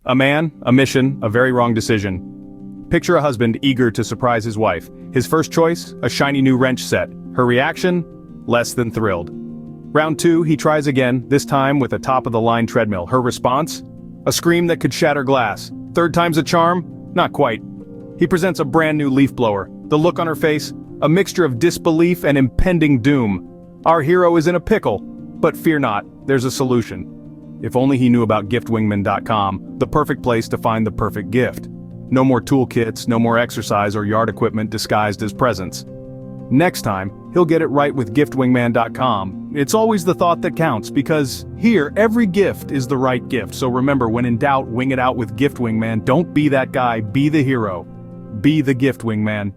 A man, a mission, a very wrong decision. Picture a husband eager to surprise his wife. His first choice, a shiny new wrench set. Her reaction? Less than thrilled. Round 2, he tries again, this time with a top-of-the-line treadmill. Her response? A scream that could shatter glass. Third time's a charm? Not quite. He presents a brand new leaf blower. The look on her face? A mixture of disbelief and impending doom. Our hero is in a pickle. But fear not, there's a solution. If only he knew about giftwingman.com, the perfect place to find the perfect gift. No more toolkits, no more exercise or yard equipment disguised as presents. Next time, he'll get it right with giftwingman.com. It's always the thought that counts, because here, every gift is the right gift. So remember, when in doubt, wing it out with Gift Wingman. Don't be that guy, be the hero. Be the Gift Wingman.